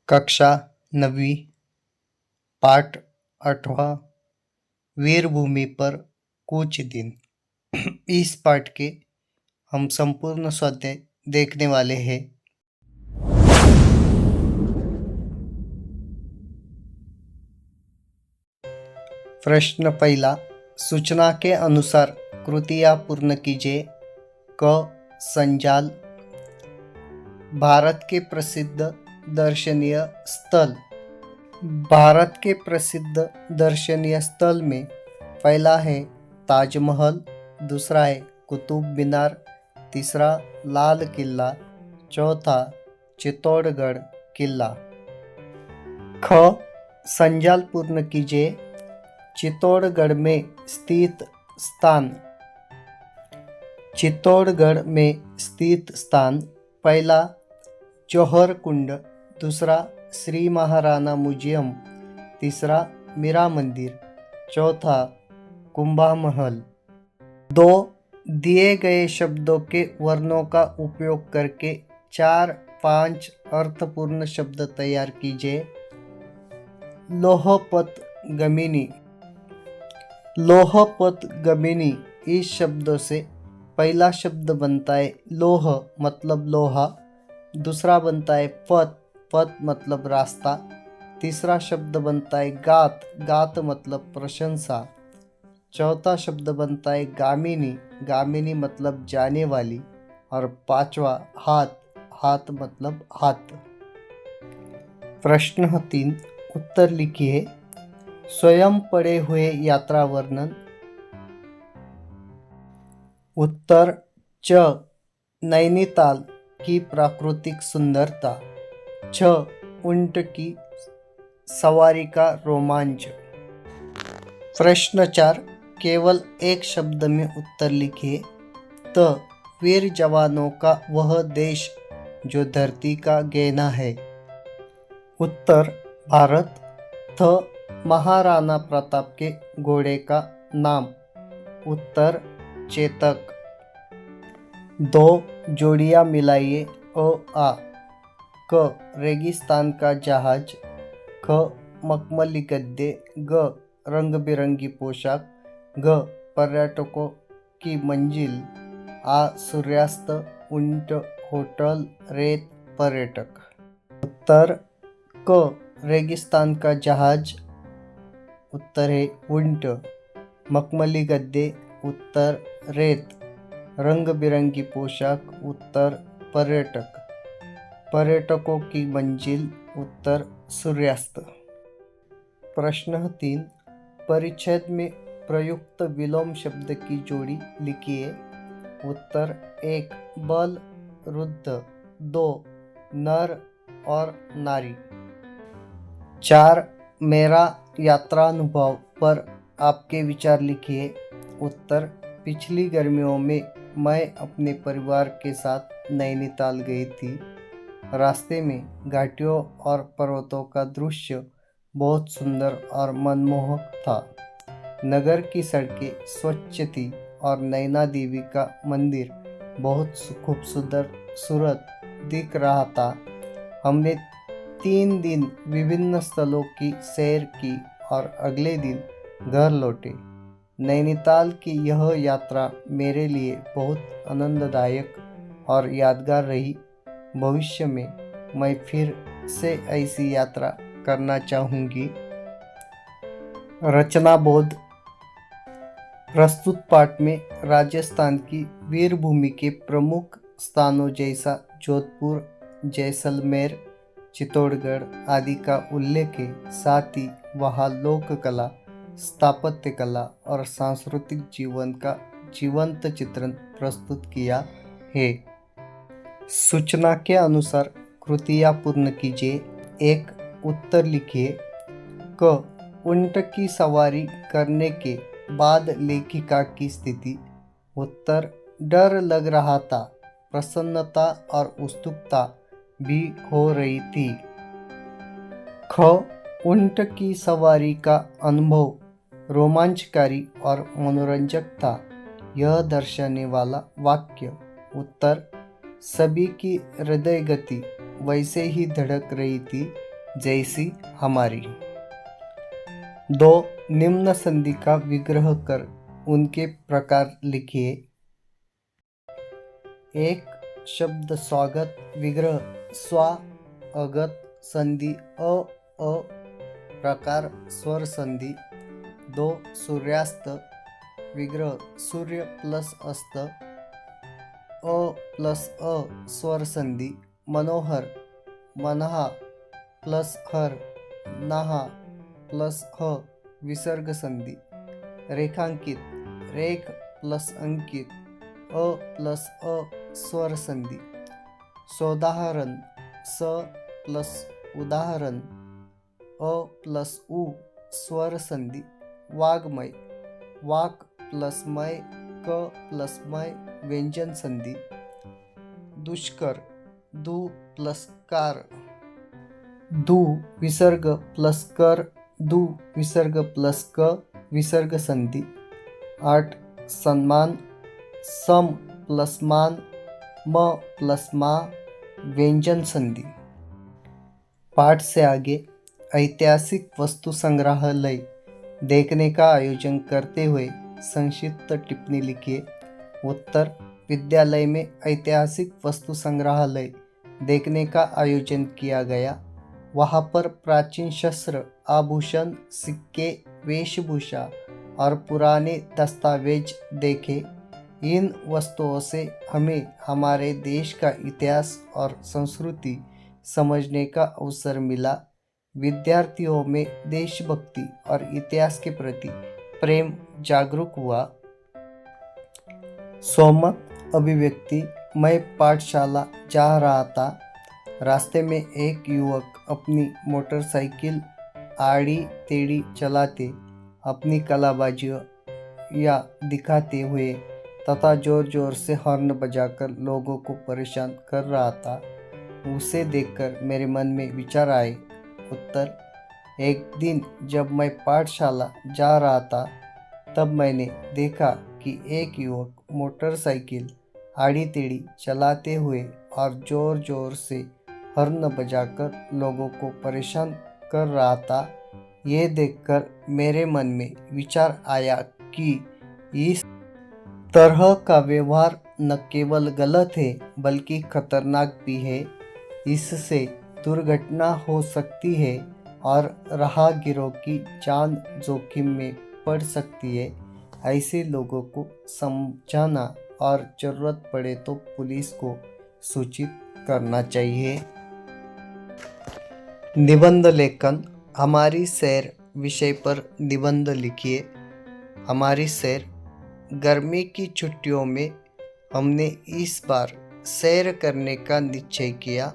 कक्षा 9वीं पाठ 8वां वीरभूमि पर कुछ दिन। इस पाठ के हम संपूर्ण स्वाध्याय देखने वाले हैं। प्रश्न पहला, सूचना के अनुसार कृतियाँ पूर्ण कीजिए। क संजाल। भारत के प्रसिद्ध दर्शनीय स्थल। भारत के प्रसिद्ध दर्शनीय स्थल में पहला है ताजमहल, दूसरा है कुतुब मीनार, तीसरा लाल किला, चौथा चित्तौड़गढ़ किला। ख संजाल पूर्ण कीजिए। चित्तौड़गढ़ में स्थित स्थान। चित्तौड़गढ़ में स्थित स्थान पहला जौहर कुंड, दूसरा श्री महाराणा म्यूजियम, तीसरा मीरा मंदिर, चौथा कुंभा महल। दो दिए गए शब्दों के वर्णों का उपयोग करके 4-5 अर्थपूर्ण शब्द तैयार कीजिए। लोहपत गमिनी। लोहपत गमिनी इस शब्दों से पहला शब्द बनता है लोह मतलब लोहा, दूसरा बनता है पथ, पथ मतलब रास्ता, तीसरा शब्द बनता है गात, गात मतलब प्रशंसा, चौथा शब्द बनता है गामिनी, गामिनी मतलब जाने वाली, और पांचवा हाथ, हाथ मतलब हाथ। प्रश्न 3 उत्तर लिखिए। स्वयं पढ़े हुए यात्रा वर्णन। उत्तर च नैनीताल की प्राकृतिक सुंदरता, छ ऊंट की सवारी का रोमांच। प्रश्न 4 केवल एक शब्द में उत्तर लिखिए। त वीर जवानों का वह देश जो धरती का गहना है। उत्तर भारत। थ महाराणा प्रताप के घोड़े का नाम। उत्तर चेतक। 2 जोड़ियां मिलाइए। अ आ। क रेगिस्तान का जहाज, ख मखमली गद्दे, ग रंग बिरंगी पोशाक, घ पर्यटकों की मंजिल, आ सूर्यास्त, ऊंट, होटल, रेत, पर्यटक। उत्तर क रेगिस्तान का जहाज, उत्तर है ऊंट, मखमली गद्दे, उत्तर रेत, रंग बिरंगी पोशाक, उत्तर पर्यटक, पर्यटकों की मंजिल, उत्तर सूर्यास्त। प्रश्न 3 परिच्छेद में प्रयुक्त विलोम शब्द की जोड़ी लिखिए। उत्तर 1 बल, रुद्ध, 2 नर और नारी। 4 मेरा यात्रानुभव पर आपके विचार लिखिए। उत्तर पिछली गर्मियों में मैं अपने परिवार के साथ नैनीताल गई थी। रास्ते में घाटियों और पर्वतों का दृश्य बहुत सुंदर और मनमोहक था। नगर की सड़कें स्वच्छ थी और नैना देवी का मंदिर बहुत खूबसूरत दिख रहा था। हमने 3 दिन विभिन्न स्थलों की सैर की और अगले दिन घर लौटे। नैनीताल की यह यात्रा मेरे लिए बहुत आनंददायक और यादगार रही। भविष्य में मैं फिर से ऐसी यात्रा करना चाहूँगी। रचनाबोध। प्रस्तुत पाठ में राजस्थान की वीरभूमि के प्रमुख स्थानों जैसा जोधपुर, जैसलमेर, चित्तौड़गढ़ आदि का उल्लेख है। साथ ही वहाँ लोक कला, स्थापत्य कला और सांस्कृतिक जीवन का जीवंत चित्रण प्रस्तुत किया है। सूचना के अनुसार कृतियाँ पूर्ण कीजिए। 1 उत्तर लिखिए। क ऊंट की सवारी करने के बाद लेखिका की स्थिति। उत्तर डर लग रहा था, प्रसन्नता और उत्सुकता भी हो रही थी। ख ऊंट की सवारी का अनुभव रोमांचकारी और मनोरंजक था, यह दर्शाने वाला वाक्य। उत्तर सभी की हृदय गति वैसे ही धड़क रही थी जैसी हमारी। 2 निम्न संधि का विग्रह कर उनके प्रकार लिखिए। 1 शब्द स्वागत विग्रह स्वा अगत संधि अ प्रकार स्वर संधि। 2 सूर्यास्त विग्रह सूर्य प्लस अस्त अ प्लस अ स्वर संधि। मनोहर मनहा प्लस हर नहा प्लस ह विसर्ग संधि। रेखांकित रेख प्लस अंकित अ प्लस अ स्वर संधि। सोदाहरण स प्लस उदाहरण अ प्लस उ स्वर संधि। वाग्मय वाक प्लस मय क प्लस मय व्यंजन संधि। दुष्कर दु प्लस कार दु विसर्ग प्लस कर दु विसर्ग प्लस क विसर्ग संधि। 8 सम्मान सम प्लस मान म प्लस मा व्यंजन संधि। पाठ से आगे ऐतिहासिक वस्तु संग्रहालय देखने का आयोजन करते हुए संक्षिप्त टिप्पणी लिखिए। उत्तर विद्यालय में ऐतिहासिक वस्तु संग्रहालय देखने का आयोजन किया गया। वहाँ पर प्राचीन शस्त्र आभूषण सिक्के वेशभूषा और पुराने दस्तावेज देखे। इन वस्तुओं से हमें हमारे देश का इतिहास और संस्कृति समझने का अवसर मिला। विद्यार्थियों में देशभक्ति और इतिहास के प्रति प्रेम जागरूक हुआ। सोमत अभिव्यक्ति मैं पाठशाला जा रहा था। रास्ते में एक युवक अपनी मोटरसाइकिल आड़ी टेढ़ी चलाते अपनी कलाबाजियाँ दिखाते हुए तथा जोर जोर से हॉर्न बजाकर लोगों को परेशान कर रहा था। उसे देखकर मेरे मन में विचार आए। उत्तर एक दिन जब मैं पाठशाला जा रहा था तब मैंने देखा कि एक युवक मोटरसाइकिल आड़ी टेढ़ी चलाते हुए और जोर जोर से हॉर्न बजाकर लोगों को परेशान कर रहा था। ये देखकर मेरे मन में विचार आया कि इस तरह का व्यवहार न केवल गलत है बल्कि खतरनाक भी है। इससे दुर्घटना हो सकती है और राहगीरों की जान जोखिम में पड़ सकती है। ऐसे लोगों को समझाना और जरूरत पड़े तो पुलिस को सूचित करना चाहिए। निबंध लेखन हमारी सैर विषय पर निबंध लिखिए। हमारी सैर गर्मी की छुट्टियों में हमने इस बार सैर करने का निश्चय किया।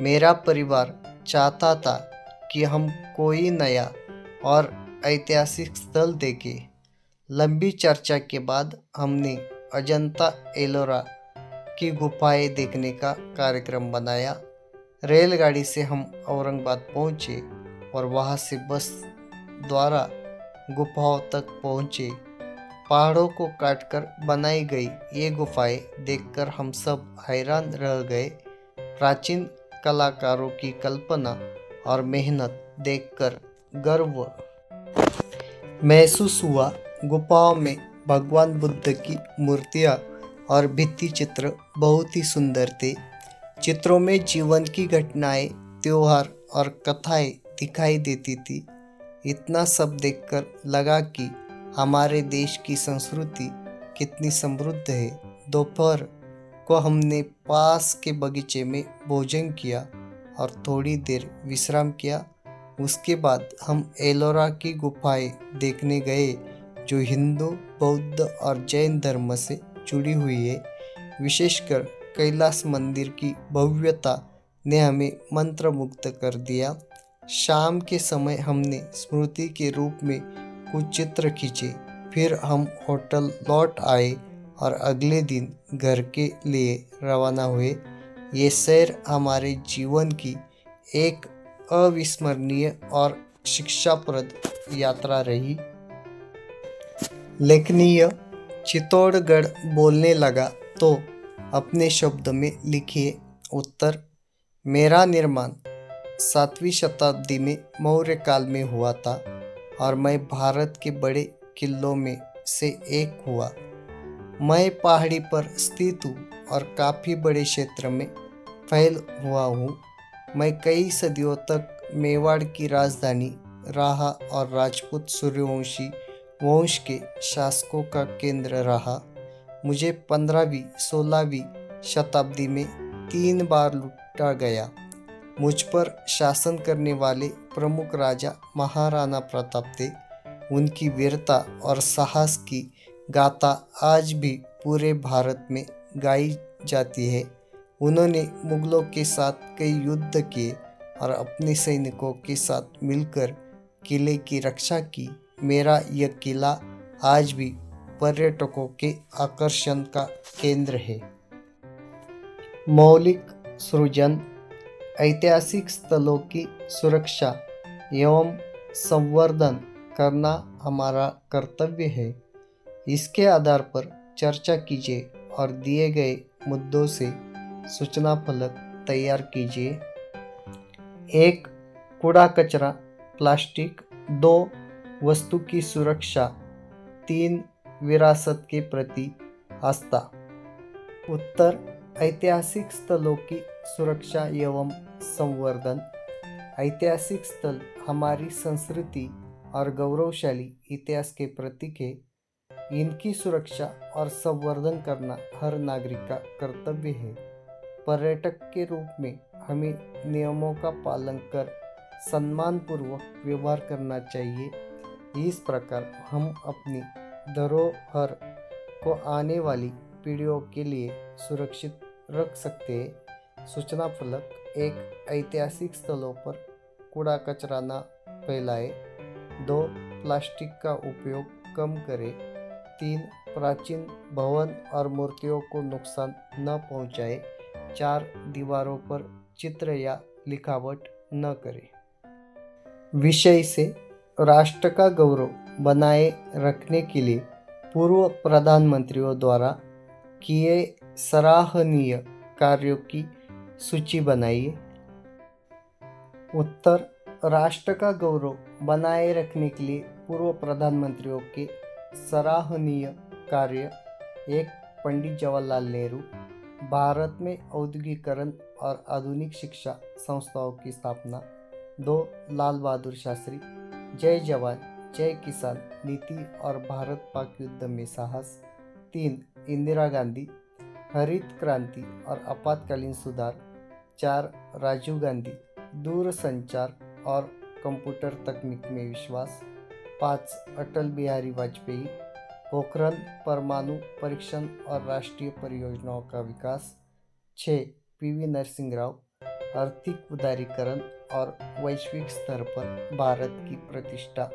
मेरा परिवार चाहता था कि हम कोई नया और ऐतिहासिक स्थल देखें। लंबी चर्चा के बाद हमने अजंता एलोरा की गुफाएं देखने का कार्यक्रम बनाया। रेलगाड़ी से हम औरंगाबाद पहुँचे और वहाँ से बस द्वारा गुफाओं तक पहुँचे। पहाड़ों को काटकर बनाई गई ये गुफाएं देखकर हम सब हैरान रह गए। प्राचीन कलाकारों की कल्पना और मेहनत देखकर गर्व महसूस हुआ। गुफाओं में भगवान बुद्ध की मूर्तियाँ और भित्ति चित्र बहुत ही सुंदर थे। चित्रों में जीवन की घटनाएं, त्योहार और कथाएं दिखाई देती थी। इतना सब देखकर लगा कि हमारे देश की संस्कृति कितनी समृद्ध है। दोपहर को हमने पास के बगीचे में भोजन किया और थोड़ी देर विश्राम किया। उसके बाद हम एलोरा की गुफाएं देखने गए जो हिंदू, बौद्ध और जैन धर्म से जुड़ी हुई है। विशेषकर कैलाश मंदिर की भव्यता ने हमें मंत्रमुग्ध कर दिया। शाम के समय हमने स्मृति के रूप में कुछ चित्र खींचे। फिर हम होटल लौट आए और अगले दिन घर के लिए रवाना हुए। ये सैर हमारे जीवन की एक अविस्मरणीय और शिक्षाप्रद यात्रा रही। लेखनीय चित्तौड़गढ़ बोलने लगा तो अपने शब्द में लिखिए। उत्तर मेरा निर्माण 7वीं शताब्दी में मौर्य काल में हुआ था और मैं भारत के बड़े किलों में से एक हुआ। मैं पहाड़ी पर स्थित हूँ और काफ़ी बड़े क्षेत्र में फैल हुआ हूँ। मैं कई सदियों तक मेवाड़ की राजधानी रहा और राजपूत सूर्यवंशी वंश के शासकों का केंद्र रहा। मुझे 15वीं 16वीं शताब्दी में 3 बार लूटा गया। मुझ पर शासन करने वाले प्रमुख राजा महाराणा प्रताप थे। उनकी वीरता और साहस की गाथा आज भी पूरे भारत में गाई जाती है। उन्होंने मुगलों के साथ कई युद्ध किए और अपने सैनिकों के साथ मिलकर किले की रक्षा की। मेरा यह किला आज भी पर्यटकों के आकर्षण का केंद्र है। मौलिक सृजन, ऐतिहासिक स्थलों की सुरक्षा एवं संवर्धन करना हमारा कर्तव्य है। इसके आधार पर चर्चा कीजिए और दिए गए मुद्दों से सूचना फलक तैयार कीजिए। 1. कूड़ा कचरा प्लास्टिक। 2. वस्तु की सुरक्षा। 3. विरासत के प्रति आस्था। उत्तर: ऐतिहासिक स्थलों की सुरक्षा एवं संवर्धन। ऐतिहासिक स्थल हमारी संस्कृति और गौरवशाली इतिहास के प्रतीक है। इनकी सुरक्षा और संवर्धन करना हर नागरिक का कर्तव्य है। पर्यटक के रूप में हमें नियमों का पालन कर सम्मानपूर्वक व्यवहार करना चाहिए। इस प्रकार हम अपनी धरोहर को आने वाली पीढ़ियों के लिए सुरक्षित रख सकते हैं। सूचना फलक: 1. ऐतिहासिक स्थलों पर कूड़ा कचरा न फैलाएं। 2. प्लास्टिक का उपयोग कम करें। 3. प्राचीन भवन और मूर्तियों को नुकसान न पहुंचाएं। 4. दीवारों पर चित्र या लिखावट न करें। विषय से राष्ट्र का गौरव बनाए रखने के लिए पूर्व प्रधानमंत्रियों द्वारा किए सराहनीय कार्यों की सूची बनाइए। उत्तर: राष्ट्र का गौरव बनाए रखने के लिए पूर्व प्रधानमंत्रियों के सराहनीय कार्य। 1. पंडित जवाहरलाल नेहरू। भारत में औद्योगिकरण और आधुनिक शिक्षा संस्थाओं की स्थापना। 2. लाल बहादुर शास्त्री। जय जवान जय किसान नीति और भारत पाक युद्ध में साहस। 3. इंदिरा गांधी, हरित क्रांति और आपातकालीन सुधार। 4. राजीव गांधी, दूरसंचार और कंप्यूटर तकनीक में विश्वास। 5. अटल बिहारी वाजपेयी, पोखरण परमाणु परीक्षण और राष्ट्रीय परियोजनाओं का विकास। 6. पीवी नरसिंह राव, आर्थिक उदारीकरण और वैश्विक स्तर पर भारत की प्रतिष्ठा